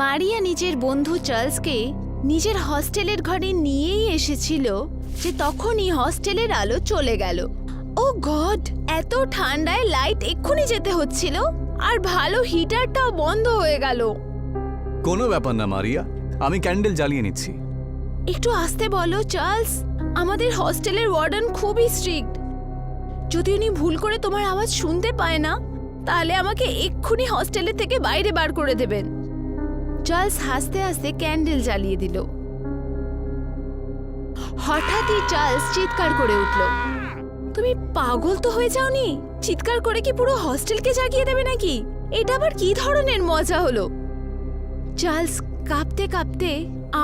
মারিয়া নিজের বন্ধু চার্লসকে নিজের হস্টেলের ঘরে নিয়েই এসেছিল যে তখনই হস্টেলের আলো চলে গেল। ও গড, এত ঠান্ডায় লাইট এক্ষুনি যেতে হচ্ছিল আর ভালো হিটারটাও বন্ধ হয়ে গেল। কোনো ব্যাপার না মারিয়া, আমি ক্যান্ডেল জ্বালিয়ে নিচ্ছি। একটু আস্তে বলো চার্লস, আমাদের হস্টেলের ওয়ার্ডেন খুবই স্ট্রিক্ট। যদি উনি ভুল করে তোমার আওয়াজ শুনতে পায় না তাহলে আমাকে এক্ষুনি হস্টেলের থেকে বাইরে বার করে দেবেন। চার্লস হাসতে হাসতে ক্যান্ডেল জ্বালিয়ে দিল। হঠাৎই চার্লস চিৎকার করে উঠল, তুমি পাগল তো হয়ে যাওনি? চিৎকার করে কি পুরো হস্টেলকে জাগিয়ে দেবে নাকি? এটা আবার কি ধরনের মজা হলো? চার্লস কাঁপতে কাঁপতে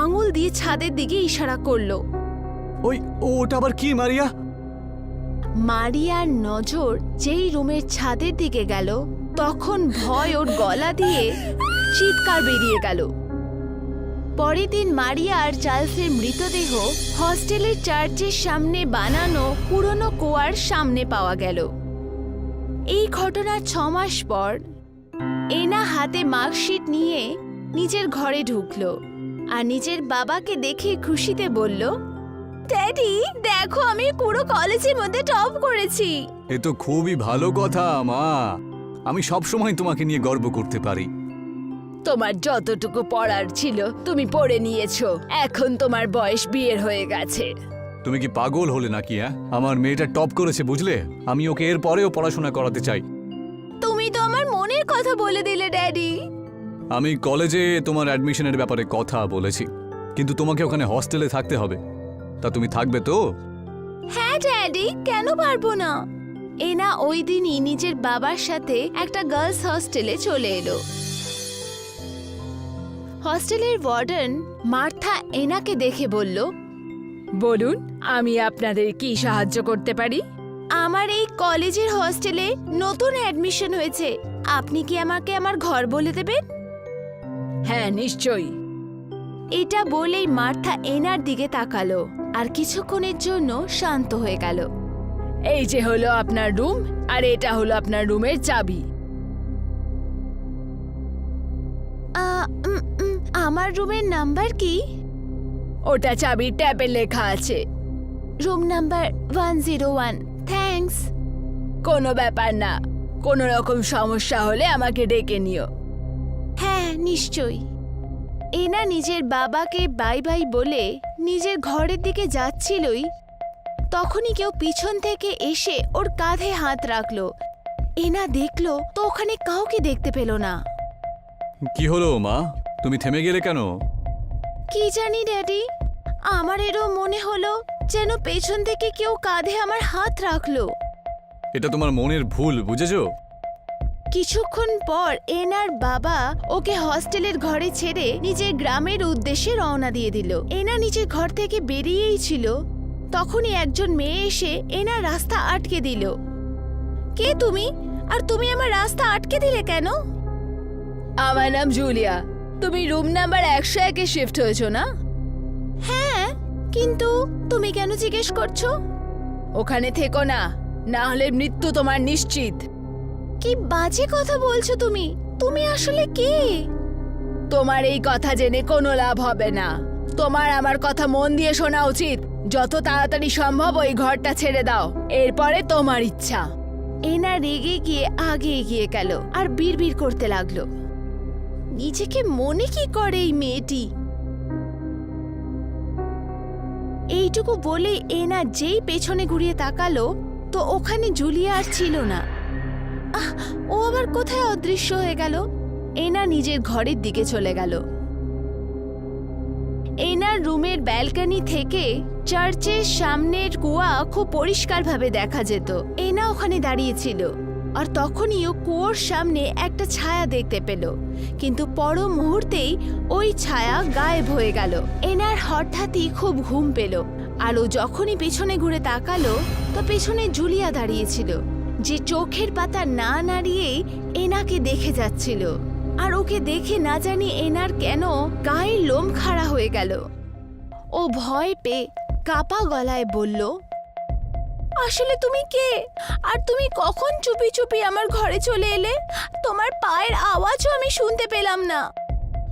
আঙুল দিয়ে ছাদের দিকে ইশারা করলো। ওটা আবার কি মারিয়া? মারিয়ার নজর যেই রুমের ছাদের দিকে গেল তখন ভয় ওর গলা দিয়ে চিৎকার বেরিয়ে গেল। পরের দিন মারিয়া আর চার্লসের মৃতদেহ হস্টেলের চার্চের সামনে বানানো পুরনো কুয়ার সামনে পাওয়া গেল। এই ঘটনার 6 মাস পর এনা হাতে মার্কশিট নিয়ে নিজের ঘরে ঢুকলো আর নিজের বাবাকে দেখে খুশিতে বলল, ড্যাডি দেখো, আমি পুরো কলেজের মধ্যে টপ করেছি। এ তো খুবই ভালো কথা মা, আমি সবসময় তোমাকে নিয়ে গর্ব করতে পারি। তোমার যতটুকু পড়ার ছিল তুমি পড়ে নিয়েছো, এখন তোমার বয়স বিয়ের হয়ে গেছে। তুমি কি পাগল হলে নাকি? আমার মেয়েটা টপ করেছে বুঝলে, আমি ওকে এর পরেও পড়াশোনা করাতে চাই। তুমি তো আমার মনের কথা বলে দিলে ড্যাডি। আমি কলেজে তোমার অ্যাডমিশনের ব্যাপারে কথা বলেছি, কিন্তু তোমাকে ওখানে হস্টেলে থাকতে হবে। তা তুমি থাকবে তো? হ্যাঁ ড্যাডি, কেন পারবো না। এনা ওই দিনই নিজের বাবার সাথে একটা গার্লস হস্টেলে চলে এলো। হস্টেলের ওয়ার্ডেন মার্থা এনাকে দেখে বলল, বলুন আমি আপনাদের কি সাহায্য করতে পারি? আমার এই কলেজের হস্টেলে নতুন অ্যাডমিশন হয়েছে, আপনি কি আমাকে আমার ঘর বলে দেবেন? হ্যাঁ নিশ্চয়ই। এটা বলেই মার্থা এনার দিকে তাকালো আর কিছুক্ষণের জন্য শান্ত হয়ে গেল। এই যে হলো আপনার রুম, আর এটা হলো আপনার রুমের চাবি। আমার রুমের নাম্বার কি? ওটা চাবির ট্যাবে লেখা আছে, রুম নাম্বার 101। থ্যাঙ্কস। কোনো ব্যাপার না, কোনো রকম সমস্যা হলে আমাকে ডেকে নিও। হ্যাঁ নিশ্চয়ই। এনা নিজের বাবাকে বাই বাই বলে নিজের ঘরের দিকে যাচ্ছিলই তখনই কেউ পিছন থেকে এসে ওর কাঁধে হাত রাখলো। এনা দেখলো তো ওখানে কাউকে দেখতে পেল না। কি হলো মা, তুমি থেমে গেলে কেন? কি জানি ড্যাডি, আমার এরও মনে হলো যেন পেছন থেকে কেউ কাঁধে আমার হাত রাখলো। এটা তোমার মনের ভুল, বুঝেছো? কিছুক্ষণ পর এনার বাবা ওকে হস্টেলের ঘরে ছেড়ে নিজের গ্রামের উদ্দেশ্যে রওনা দিয়ে দিল। এনা নিজের ঘর থেকে বেরিয়েই ছিল তখনই একজন মেয়ে এসে এনার রাস্তা আটকে দিল। কে তুমি? আর তুমি আমার রাস্তা আটকে দিলে কেন? আমার নাম জুলিয়া। তুমি রুম নাম্বার 101-এ শিফট হয়েছো না? হ্যাঁ, কিন্তু তুমি কেন জিজ্ঞেস করছো? ওখানে থেকো না, না হলে মৃত্যু তোমার নিশ্চিত। কি বাজে কথা বলছো তুমি? তুমি আসলে কে? তোমার এই কথা জেনে কোনো লাভ হবে না। তোমার আমার কথা মন দিয়ে শোনা উচিত। যত তাড়াতাড়ি সম্ভব ওই ঘরটা ছেড়ে দাও, এরপরে তোমার ইচ্ছা। এনা রেগে গিয়ে আগে এগিয়ে গেল আর বিড়বিড় করতে লাগলো। নিজেকে মনে কি করে এই মেয়েটি? এইটুকু বলে এনা যেই পেছনে ঘুরিয়ে তাকালো তো ওখানে জুলিয়া আর ছিল না। ও আবার কোথায় অদৃশ্য হয়ে গেল? এনা নিজের ঘরের দিকে চলে গেল। এনার রুমের ব্যালকনি থেকে চার্চের সামনের কুয়া খুব পরিষ্কারভাবে দেখা যেত। এনা ওখানে দাঁড়িয়েছিল আর তখনই ও কুয়োর সামনে একটা ছায়া দেখতে পেল, কিন্তু পর মুহূর্তেই ওই ছায়া গায়েব হয়ে গেল। এনার হঠাৎই খুব ঘুম পেল আর ও যখনই পেছনে ঘুরে তাকালো তো পেছনে জুলিয়া দাঁড়িয়েছিল, যে চোখের পাতা না নাড়িয়েই এনাকে দেখে যাচ্ছিল। আর ওকে দেখে না জানি এনার কেন গায়ের লোম খাড়া হয়ে গেল। ও ভয় পেয়ে কাপা গলায় বলল, আসলে তুমি কে? আর তুমি কখন চুপি চুপি আমার ঘরে চলে এলে? তোমার পায়ের আওয়াজও আমি শুনতে পেলাম না।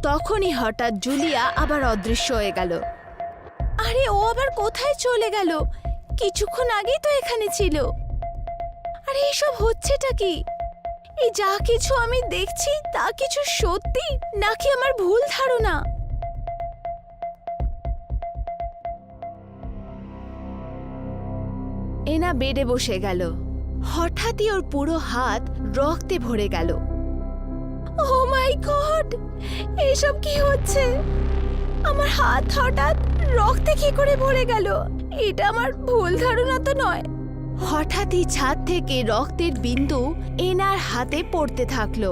তখনই হঠাৎ জুলিয়া আবার অদৃশ্য হয়ে গেল। আরে ও আবার কোথায় চলে গেল? কিছুক্ষণ আগেই তো এখানে ছিল। আরে এসব হচ্ছেটা কি? এই যা কিছু আমি দেখছি তা কিছু সত্যি নাকি আমার ভুল ধারণা? এনা বেডে বসে গেল। হঠাৎই ওর পুরো হাত রক্তে ভরে গেল। ও মাই গড, এসব কি হচ্ছে? আমার হাত হঠাৎ রক্তে কি করে ভরে গেল? এটা আমার ভুল ধারণা তো নয়। হঠাৎই ছাদ থেকে রক্তের বিন্দু এনার হাতে পড়তে থাকলো।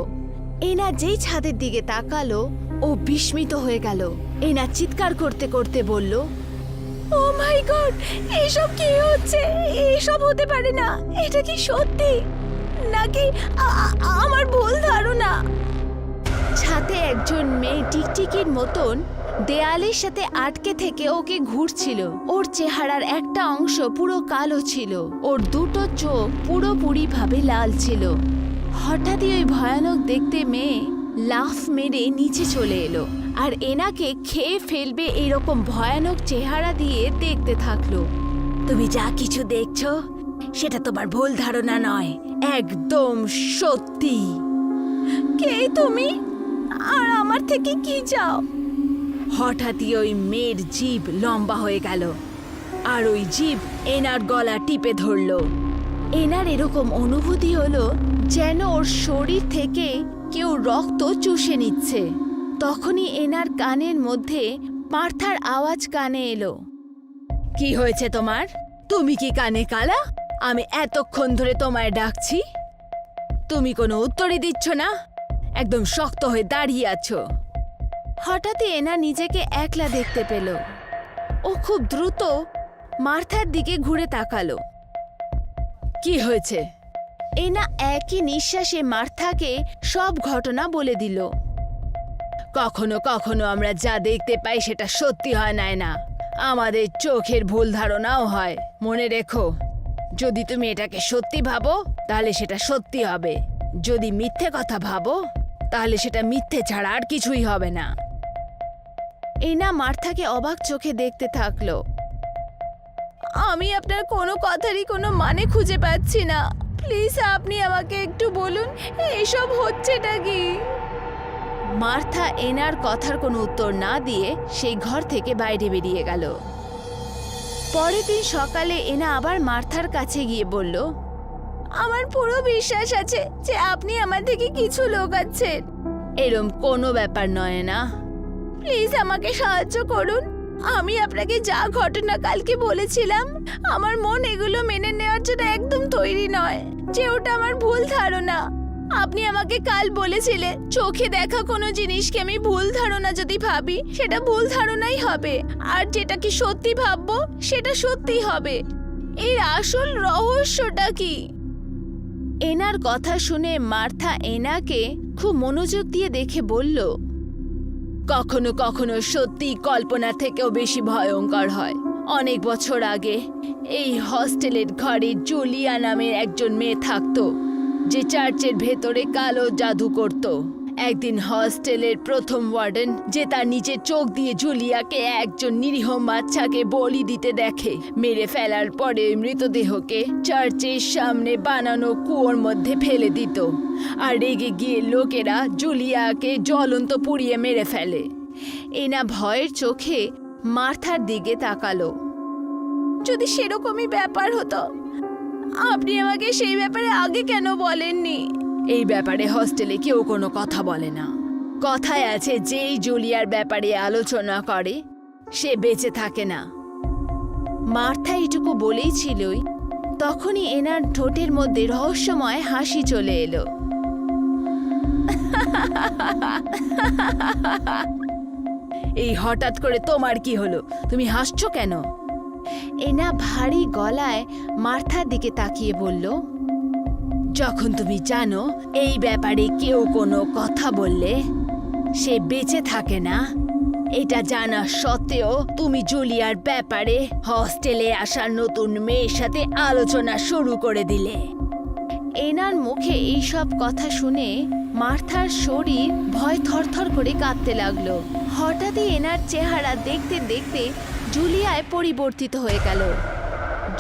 এনা যেই ছাদের দিকে তাকালো ও বিস্মিত হয়ে গেল। এনা চিৎকার করতে করতে বলল, ও মাই গড, এসব কি হচ্ছে? এসব হতে পারে না। এটা কি সত্যি নাকি আমার ভুল ধারণা? ছাদে একজন মেয়ে টিকটিকির মতন দেয়ালের সাথে আটকে থেকে ওকে ঘুরছিল। ওর চেহারার একটা অংশ পুরো কালো ছিল, ওর দুটো চোখ পুরোপুরিভাবে লাল ছিল। হঠাৎই ওই ভয়ানক দেখতে মেয়ে লাফ মেরে নিচে চলে এলো আর এনাকে খেয়ে ফেলবে এরকম ভয়ানক চেহারা দিয়ে দেখতে থাকলো। তুমি যা কিছু দেখছো সেটা তোমার ভুল ধারণা নয়, একদম সত্যি। কে তুমি আর আমার থেকে কি চাও? হঠাৎই ওই মেয়ের জিভ লম্বা হয়ে গেল আর ওই জিভ এনার গলা টিপে ধরলো। এনার এরকম অনুভূতি হলো যেন ওর শরীর থেকে কেউ রক্ত চুষে নিচ্ছে। তখনই এনার কানের মধ্যে মার্থার আওয়াজ কানে এলো। কি হয়েছে তোমার? তুমি কি কানে কালা? আমি এতক্ষণ ধরে তোমায় ডাকছি, তুমি কোনো উত্তরই দিচ্ছ না, একদম শক্ত হয়ে দাঁড়িয়ে আছো। হঠাৎই এনা নিজেকে একলা দেখতে পেল। ও খুব দ্রুত মার্থার দিকে ঘুরে তাকালো। কি হয়েছে? এনা একই নিঃশ্বাসে মার্থাকে সব ঘটনা বলে দিল। কখনো কখনো আমরা যা দেখতে পাই সেটা সত্যি হয় না, আমাদের চোখের ভুল ধারণাও হয়। মনে রেখো, যদি তুমি এটাকে সত্যি ভাবো তাহলে সেটা সত্যি হবে, যদি মিথ্যে কথা ভাবো তাহলে সেটা মিথ্যে ছাড়া আর কিছুই হবে না। এনা মার্থাকে অবাক চোখে দেখতে থাকলো। আমি আপনার কোনো কথারই কোনো মানে খুঁজে পাচ্ছি না। প্লিজ আপনি আমাকে একটু বলুন এসব হচ্ছেটা কি? মার্থা এনার কথার কোনো উত্তর না দিয়ে সেই ঘর থেকে বাইরে বেরিয়ে গেল। পরের দিন সকালে এনা আবার মার্থার কাছে গিয়ে বলল, আমার পুরো বিশ্বাস আছে যে আপনি আমার থেকে কিছু লুকাচ্ছেন। এরম কোনো ব্যাপার নয় না, প্লিজ আমাকে সাহায্য করুন। আমি আপনাকে যা ঘটনা কালকে বলেছিলাম, আমার মন এগুলো মেনে নেওয়ার জন্য একদম তৈরি নয় যে ওটা আমার ভুল ধারণা। আপনি আমাকে কাল বলেছিলেন চোখে দেখা কোনো জিনিসকে আমি ভুল ধারণা যদি ভাবি সেটা ভুল ধারণাই হবে, আর যেটা কি সত্যি ভাববো সেটা সত্যি হবে। এর আসল রহস্যটা কি? এনার কথা শুনে মার্থা এনাকে খুব মনোযোগ দিয়ে দেখে বলল, কখনো কখনো সত্যি কল্পনা থেকেও বেশি ভয়ঙ্কর হয়। অনেক বছর আগে এই হস্টেলের ঘরে জুলিয়া নামের একজন মেয়ে থাকতো যে চার্চের ভেতরে কালো জাদু করত। একদিন হস্টেলের প্রথম ওয়ার্ডেন যে তার নিজের চোখ দিয়ে জুলিয়াকে একজন নিরীহ বাচ্চাকে বলি দিতে দেখে, মেরে ফেলার পরে মৃতদেহকে চার্চের সামনে বানানো কুয়োর মধ্যে ফেলে দিত, আর রেগে গিয়ে লোকেরা জুলিয়াকে জ্বলন্ত পুড়িয়ে মেরে ফেলে। এনা ভয়ের চোখে মার্থার দিকে তাকালো। যদি সেরকমই ব্যাপার হতো, আপনি আমাকে সেই ব্যাপারে আগে কেন বলেননি? এই ব্যাপারে হস্টেলে কেউ কোনো কথা বলে না। কথায় আছে, যেই জুলিয়ার ব্যাপারে আলোচনা করে সে বেঁচে থাকে না। মার্থা এটুকু বলেই ছিলই, তখনই এনার ঠোঁটের মধ্যে রহস্যময় হাসি চলে এলো। এই হঠাৎ করে তোমার কি হলো? তুমি হাসছো কেন? এনা ভারী গলায় মার্থার দিকে তাকিয়ে বলল, যখন তুমি জানো এই ব্যাপারে কেউ কোনো কথা বললে সে বেঁচে থাকে না, এটা জানা সত্ত্বেও তুমি জুলিয়ার ব্যাপারে হস্টেলে আসা নতুন মেয়ের সাথে আলোচনা শুরু করে দিলে। এনার মুখে এইসব কথা শুনে মার্থার শরীর ভয় থরথর করে কাঁপতে লাগলো। হঠাৎই এনার চেহারা দেখতে দেখতে জুলিয়ায় পরিবর্তিত হয়ে গেল।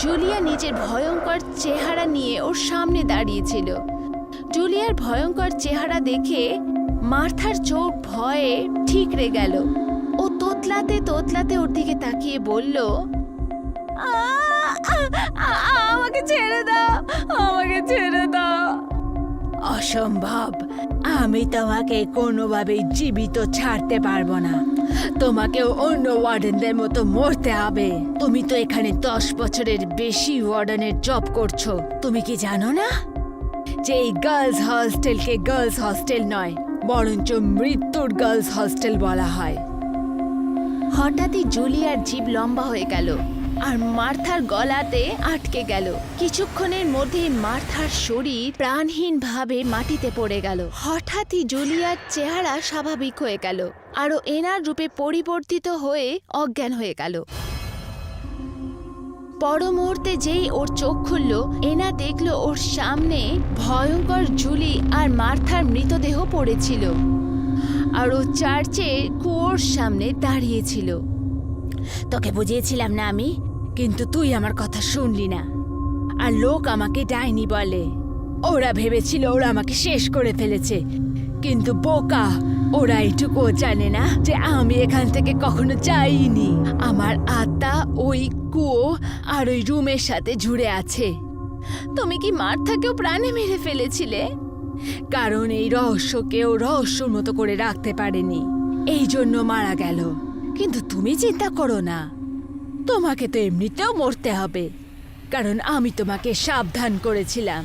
জুলিয়া নিজের ভয়ঙ্কর চেহারা নিয়ে ওর সামনে দাঁড়িয়েছিল। জুলিয়ার ভয়ঙ্কর চেহারা দেখে মার্থার চোখ ভয়ে ঠিকরে গেল। ও তোতলাতে তোতলাতে ওর দিকে তাকিয়ে বলল, আমাকে ছেড়ে দাও, আমাকে ছেড়ে দাও। অসম্ভব, আমি তোমাকে কোনোভাবেই জীবিত ছাড়তে পারবো না। তোমাকে অন্য ওয়ার্ডেনদের মতো মরতে হবে। তুমি তো এখানে 10 বছরের বেশি ওয়ার্ডেনের জব করছো। তুমি কি জানো না যে এই গার্লস হস্টেলকে গার্লস হস্টেল নয়, বরঞ্চ মৃত্যুর গার্লস হস্টেল বলা হয়। হঠাৎই জুলিয়ার জিভ লম্বা হয়ে গেল আর মার্থার গলাতে আটকে গেল। কিছুক্ষণের মধ্যে মার্থার শরীর প্রাণহীনভাবে মাটিতে পড়ে গেল। হঠাৎই জুলিয়ার চেহারা স্বাভাবিক হয়ে গেল আর ও এনার রূপে পরিবর্তিত হয়ে অজ্ঞান হয়ে গেল। পর মুহূর্তে যেই ওর চোখ খুলল, এনা দেখল ওর সামনে ভয়ঙ্কর জুলি আর মার্থার মৃতদেহ পড়েছিল আর ও চার্চের কুয়োর সামনে দাঁড়িয়েছিল। তোকে বুঝিয়েছিলাম না আমি, কিন্তু তুই আমার কথা শুনলি না। আর লোক আমাকে ডাইনি বলে। ওরা ভেবেছিল ওরা আমাকে শেষ করে ফেলেছে, কিন্তু বোকা, ওরা এইটুকুও জানে না যে আমি এখান থেকে কখনো যাইনি। আমার আত্মা ওই কুয়ো আর ওই রুমের সাথে জুড়ে আছে। তুমি কি মার্থাকেও প্রাণে মেরে ফেলেছিলে? কারণ এই রহস্যকেও রহস্যর মতো করে রাখতে পারেনি, এই জন্য মারা গেল। কিন্তু তুমি চিন্তা করো না, তোমাকে তো এমনিতেও মরতে হবে, কারণ আমি তোমাকে সাবধান করেছিলাম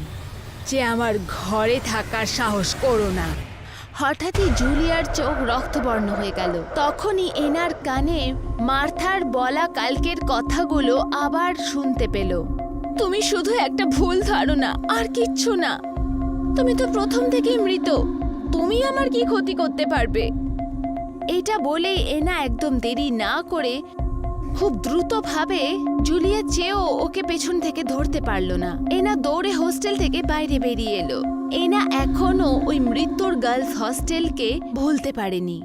যে আমার ঘরে থাকার সাহস করো না। হঠাৎই জুলিয়ার চোখ রক্তবর্ণ হয়ে গেল। তখনই এনার কানে মার্থার বলা কালকের কথাগুলো আবার শুনতে পেল। তুমি শুধু একটা ভুল ধারণা, আর কিচ্ছু না। তুমি তো প্রথম থেকেই মৃত, তুমি আমার কি ক্ষতি করতে পারবে? এটা বলেই এনা একদম দেরি না করে খুব দ্রুতভাবে জুলিয়া চেয়েও ওকে পেছন থেকে ধরতে পারল না। এনা দৌড়ে হোস্টেল থেকে বাইরে বেরিয়ে এলো। এনা এখনো ওই মৃত্যুর গার্লস হস্টেলকে ভুলতে পারেনি।